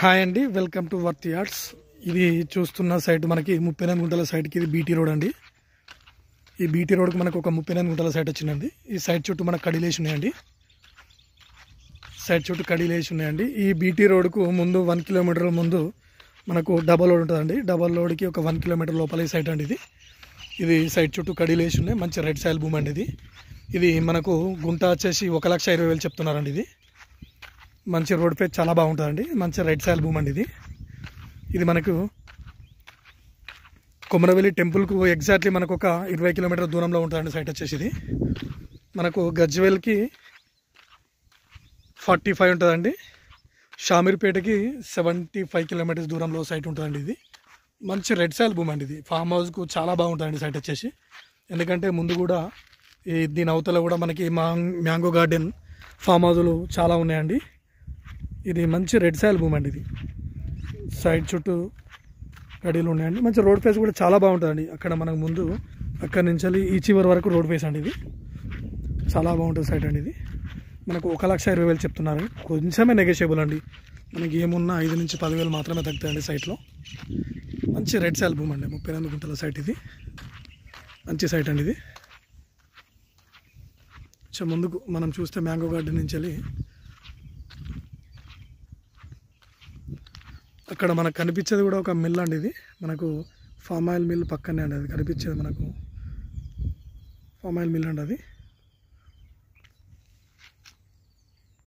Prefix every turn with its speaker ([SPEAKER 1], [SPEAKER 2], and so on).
[SPEAKER 1] Hi అండి, welcome to worth yards. ఇది చూస్తున్న సైట్ మనకి 38 గుంటల సైట్కి ఇది బీటీ రోడ్ అండి. ఈ బీటీ రోడ్కి మనకు ఒక 38 గుంటల సైట్ వచ్చిందండి. ఈ సైట్ చుట్టూ మనకు కడీలేసి ఉన్నాయండి. ఈ బీటీ రోడ్కు ముందు 1 కిలోమీటర్ ముందు మనకు డబల్ రోడ్ ఉంటుందండి. డబల్ రోడ్కి ఒక 1 కిలోమీటర్ లోపల ఈ సైట్ అండి. ఇది సైట్ చుట్టూ కడీలేసి ఉన్నాయి. మంచి రెడ్ సాయిల్ భూమి అండి. ఇది మనకు గుంట వచ్చేసి 1,20,000 చెప్తున్నారండి. ఇది మంచి రోడ్ పే చాలా బాగుంటుందండి. మంచి రెడ్ సాయిల్ భూమి అండి. ఇది మనకు కొమరవెల్లి టెంపుల్కు ఎగ్జాక్ట్లీ మనకు ఒక 20 కిలోమీటర్ దూరంలో ఉంటుందండి సైట్ వచ్చేసి. ఇది మనకు గజ్వేల్కి 45 ఉంటుందండి. షామీర్పేటకి 75 కిలోమీటర్స్ దూరంలో సైట్ ఉంటుందండి. ఇది మంచి రెడ్ సాయిల్ భూమి అండి. ఇది ఫామ్ హౌస్కు చాలా బాగుంటుందండి సైట్ వచ్చేసి. ఎందుకంటే ముందు కూడా దీని అవతల కూడా మనకి మ్యాంగో గార్డెన్ ఫామ్ హౌజులు చాలా ఉన్నాయండి. ఇది మంచి రెడ్ సాయిల్ భూమి అండి. ఇది సైడ్ చుట్టూ గడీలు ఉన్నాయండి. మంచి రోడ్ ఫేస్ కూడా చాలా బాగుంటుందండి. అక్కడ మనకు ముందు అక్కడి నుంచి ఈ చివరి వరకు రోడ్ ఫేస్ అండి. ఇది చాలా బాగుంటుంది సైట్ అండి. ఇది మనకు 1,20,000 చెప్తున్నారు. కొంచెమే నెగోషియబుల్ అండి. మనకి ఏమున్నా 5 నుంచి 10,000 మాత్రమే తగ్గుతాయండి సైట్లో. మంచి రెడ్ సాయిల్ భూమి అండి. 38 గుంటల సైట్. ఇది మంచి సైట్ అండి. ఇది ముందుకు మనం చూస్తే మ్యాంగో గార్డెన్ నుంచి వెళ్ళి అక్కడ మనకు కనిపించేది కూడా ఒక మిల్ అండి. ఇది మనకు ఫామ్ ఆయిల్ మిల్ పక్కనే అండి. అది కనిపించేది మనకు ఫామ్ ఆయిల్ మిల్ అండి. అది